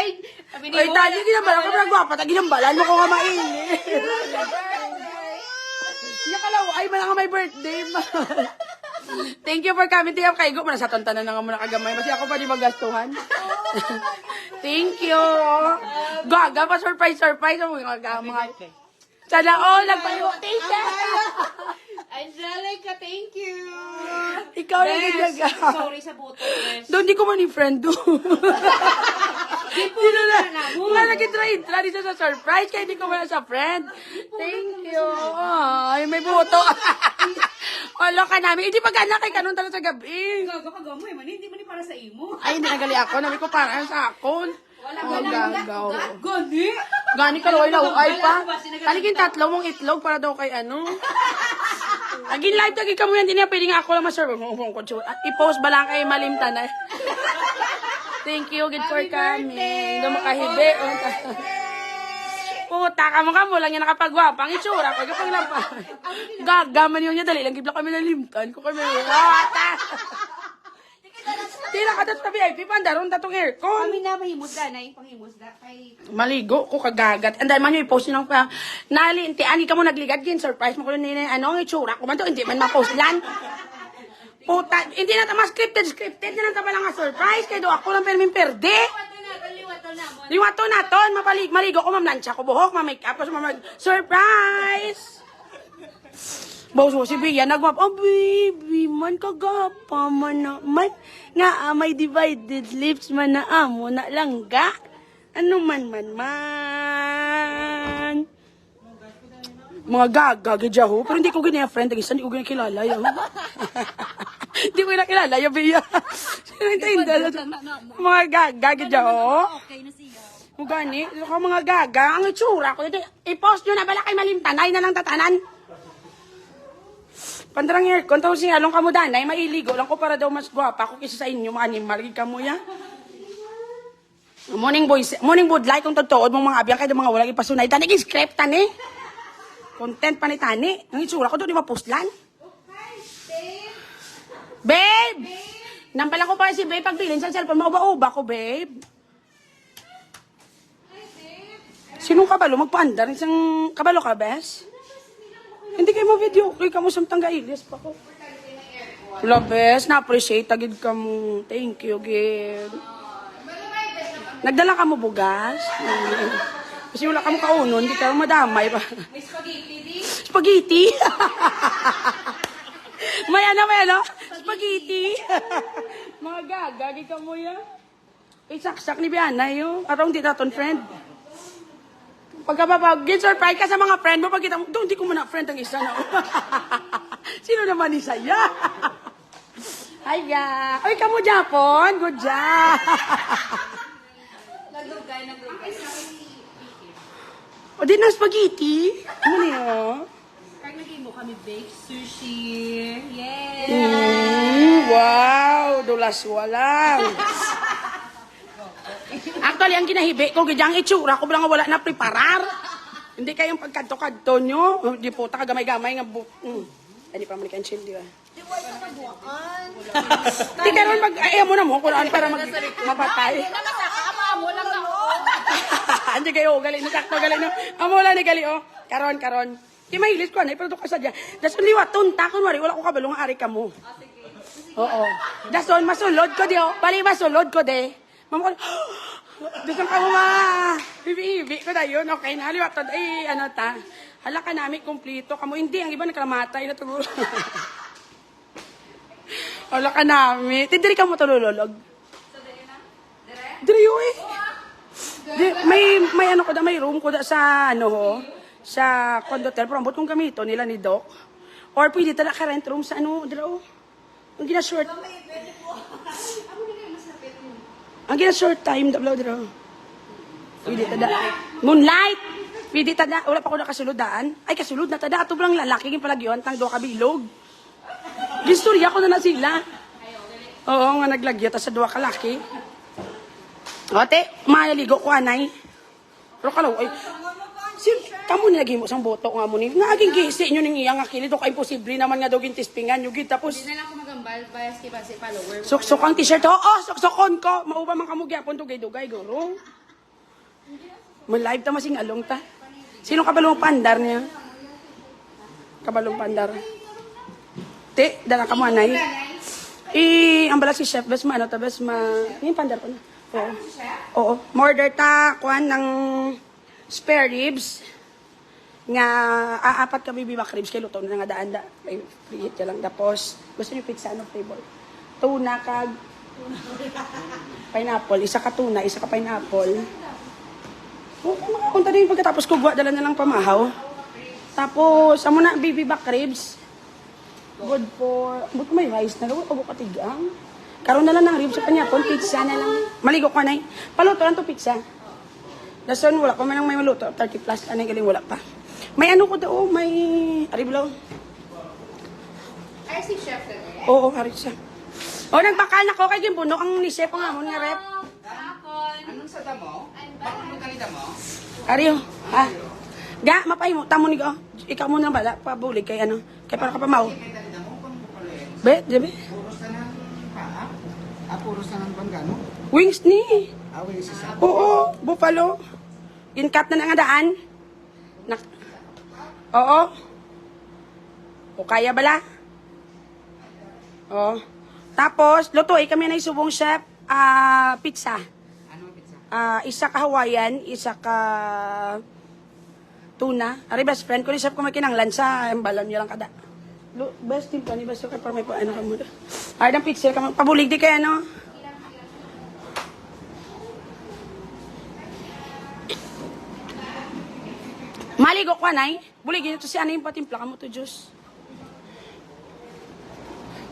Pride. Ay, tali, ginambalan ko na gwapa. Ginambalan mo ko nga mainit. Hindi ka lang, ay, malaka may birthday. Thank you for coming. Tingnan kay Go. Sa tontanan na nga muna kagamay. Kasi ako pa di magastuhan. Thank you. Gaga pa, surprise. Mga sana all, nagpayo. Thank you. Angelica, thank you. Ikaw na ginagawa. Sorry sa buto, Bes. Doon, di ko man yung friend do. Sino na mo? Nga nag-try dito sa surprise, kaya di ko man sa friend. Thank you. Ay, may buto. Wala ka namin. Hindi pag-anak kay kanon talaga sa gabi. Gaga ka gamoy man, hindi man para sa imo. Ay, hindi nagali ako. Nabi ko para sa akon. Wala gagaw. Gani? Gani ka loy ay pa. Taligin tatlo mong itlog para daw kay ano. Agin live tagi ka mo yan. Hindi na pwede nga ako lang ma-serve. I-post ba lang kay Malimtan na. Thank you, good for coming. Hindi makahibi. Puta ka mo lang yan nakapagwapa. Ang itsura ko, kapag lampa. Gagaman yun niya, dali lang gibla kami nalimtan ko kami. Wata! Tila ka dito sa VIP, pandaron tatong aircon. Kami na mahimusda na yung panghimusda kay Maligo ko kagagat. Anday man yung i-post nyo pa. Nalinti, ani ka mo nagligad gin. Surprise mo ko nila. Ano, ang itsura ko man to. Hindi man ma-post lan. Puta, hindi na tama scripted na lang tama lang nga surprise. Kaya do ako lang permin perde. Liwato na ton, maligo ko, mamlansya ko buhok, ma-makeup, tapos surprise! Bawas mo si Bia, nagwap, oh baby, man kagapa, man na, man, nga may divided lips, man na amo, na langga, ano man. Mga gaga, gadyaho, pero hindi ko ganyan friend, hindi ko ganyan kilala, yun. Hindi ko na kilala, yung Bia. Mga gaga, gadyaho. okay na siya. Gani, mga gaga, ang itsura ko. I-post nyo na bala kay Malimtanay na lang tatanan. Pandarang aircon, tapos singalong kamo danay, mailigo lang ko para daw mas gwapa ako kisa sa inyo, mga animal, kamo ya. Morning budlay, kung totoo mong mga abiyang kayo mga walang ipasunay. Tani, script tani. Content pa ni tani. Ang itsura ko doon, di mapostlan. Babe! Nampala ko pa si Babe, pagbilin sa cellphone, mauba-uba ko, babe. Sinong kabalo? Magpaandar. Isang kabalo ka, bes? Hindi kayo mo-video. Kaya ka mo samtang gailis pa ko. Wala, bes. Na-appreciate. Tagid ka mo. Thank you, Gid. Nagdala ka mo bugas? Kasi wala ka mo kaunon. Hindi ka madamay pa. May spaghetti di? Spaghetti? May ano? Spaghetti. Mga gagagi ka mo yan. Saksak ni Biana yun. Arong di naton friend. Pagkababagin, surprise ka sa mga friend mo. Pagkita mo, doon di ko muna friend ang isa na. Sino naman isa ya? Hiya. Ay, kamo Japon. Good job. Nagdugay. O, di na spaghetti. Ano niyo? Pag naging mo kami bake sushi. Yeah! Wow, dulas walang. Actually, ang ginahibi ko, gidyang itsura ko lang wala na preparar. Hindi kayong pagkanto-kanto nyo. Di po, takamay-gamay nga Hindi pa malikan chill, di ba? Di ko ito magbukaan. Di ka naman ayaw mo na mo kung ano para mapatay. Amo lang ako. Hindi kayo, galing na sakto, galing na. Amo lang ni gali, oh. Karon. Di mahilis ko, pero doon ka sadya. Dason liwa, tunta, kunwari, wala ko kabalong ari ka mo. Oo. Dason, masulod ko di, oh. Bali, masulod ko di. Mama ko, dason ka mo Hibi-hibi ko na yun. Okay na, liwa, ano ta. Hala ka namin, kumplito. Kamo, hindi, ang iba nakalamatay na tuguro. Hala ka namin. Tindiri ka mo tululolog. So, dire na? Dire? Diri yun eh. May ano ko da, may room ko da sa ano ho, sa condotel, pero ambot kong gamito nila ni Doc. Or pwede tala ka rent room sa ano, dira o. Ang gina short. Ang gina short time, dablaw dira o. Pwede tada. Moonlight! Pwede tada. Wala pa ko nakasulodaan. Ay, kasulod na tada. Ato lang lalaki, yung palagyon, tang do kabilog. Gistorya ko na sila. Oo, nga naglagyo, tas sa duwa kalaki. Ote, mayaligo ko anay. Pero kalaw, ay, kamo nilagay mo sang boto nga mo ni. Nga aging gisi nyo ning iyang akili. Do ka imposible naman nga daw gintispingan nyo. Tapos, Hindi na lang ako magambal. Bias kiba si follower. suksok ang t-shirt. Oo, suksokon ko. Mauba man kamo gyapon dugay-dugay, guro. Live ta masing along ta. Sino kabalong pandar niya? Kabalong pandar. Te, dala ka mo anay. Ang bala si chef, bes ma ano ta, bes ma... Yung pandar ko na. Oo. Oo. Murder ta, kuhan ng spare ribs. Nga, aapat ka bibi back ribs, kay luto na nga daan da. Ay, free hit ka lang. Tapos, gusto niyo pizza, ano flavor? Tuna kag... pineapple. Isa ka tuna, isa ka pineapple. Makakunta din pagkatapos ko buwa, dala na lang pamahaw. Tapos, amo na, baby back ribs. Good for, but may rice na gawin, pag katigang. Karoon na lang ng ribs sa kanya, kung pizza na lang. Maligo ka na eh. Paluto lang to pizza. Dason, wala pa man lang may maluto. 30 plus, anay galing, wala pa. May ano ko daw, may ariblaw. Ay, si chef na eh. Oo, harit siya. O, nagbakal na ko kay Gimbuno, ang ni chef ko nga mo nga rep. Hapon. Anong sa damo? Bakit mo kanita mo? Ariyo, ha? Ga, mapay mo, tamo ni ko. Ikaw mo na bala, pabulig kay ano. Kay para ka pa mau. Kaya kanita mo, kung bukaloy. Be, diba? Puros na ng paa? Puros na ng banggano? Wings ni. Awing isa. Oo, buffalo. Inkat na nga daan. Oo. O kaya bala? Oo. Tapos, lutuin kami na isubong chef. Pizza. Ano pizza? Isa ka Hawaiian, isa ka tuna. Ari best friend ko ni chef ko may kinanglan sa balon niya lang kada. Best team pa ni best ka para may ano ka mo. Ay ng pizza ka pabulig di kay ano. Maligo ko anay. Buligin ito si anay patimpla ka mo to Diyos.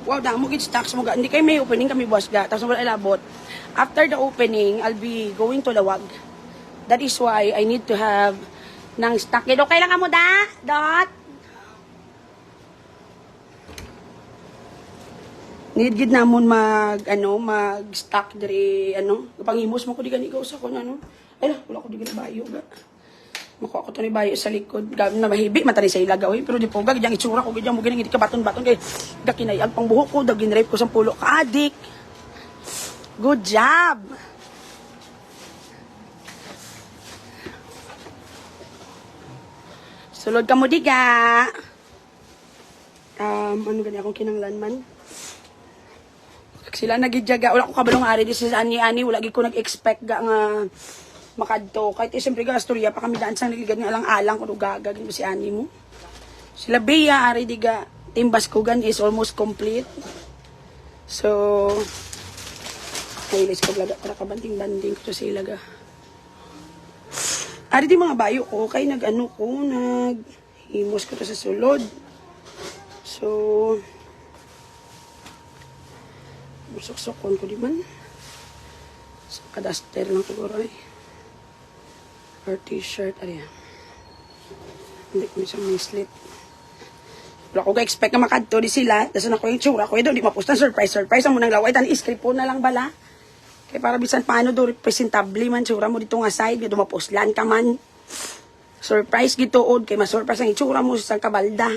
Wow, damo gid stocks mo ga. Hindi kay may opening kami boss ga. Tapos wala ilabot. After the opening, I'll be going to Lawag. That is why I need to have ng stock. Okay lang ka mo da? Dot? Need gid namon mag-stock diri pangimos mo ko di gani ko sa kun ano. Ay na, wala ko di gani bayo ga. Makuha ko to ni bayo sa likod. Gawin na mahibi, matari sa ilaga. Pero di po, gagyang itsura ko, gagyang mo gining, hindi ka baton-baton. Kaya gakinayag pang buhok ko, dagin-rape ko sa pulo ka, adik. Good job! Sulod ka mo, diga. Ano gani akong kinanglan man? Sila nagidyaga. Wala ko kabalong ari. This is ani-ani. Wala ko nag-expect ga nga makadto. Kahit siyempre ka storya pa kami daan sa naligad nga alang-alang kung gagagin mo si ani mo. Sila Bea, ari diga, Team Baskugan is almost complete. So, nailis ko laga para kabanting-banding ko sa ilaga. Ari di mga bayo ko, kay nag-ano ko, nag-himos ko to sa sulod. So, musuksokon ko di man. So, kadaster lang siguro eh. Or t-shirt, ariya. Hindi ko isang may slit. Wala ko ka-expect na makadto di sila. Dasan ako yung tsura ko. Doon, di mapustan. Surprise. Ang munang laway. Tan iscript po na lang bala. Kaya para bisan paano do representable man. Tsura mo dito nga side. Dito mapuslan ka man. Surprise gituod. Kaya masurprise ang itsura mo sa kabalda.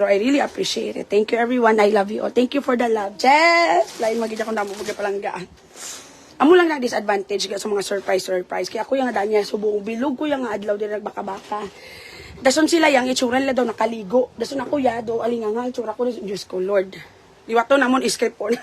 Pero I really appreciate it. Thank you everyone. I love you all. Thank you for the love. Jess! Lain magigya kong namumugay palanggaan. Amo lang na disadvantage sa mga surprise. Kaya ako yung nga niya, subong bilog ko yung adlaw din nagbaka-baka. Dason sila yung itsura nila daw nakaligo. Dason ako ya, do alinganga, itsura ko, Diyos ko, Lord. Liwato namon, script po na.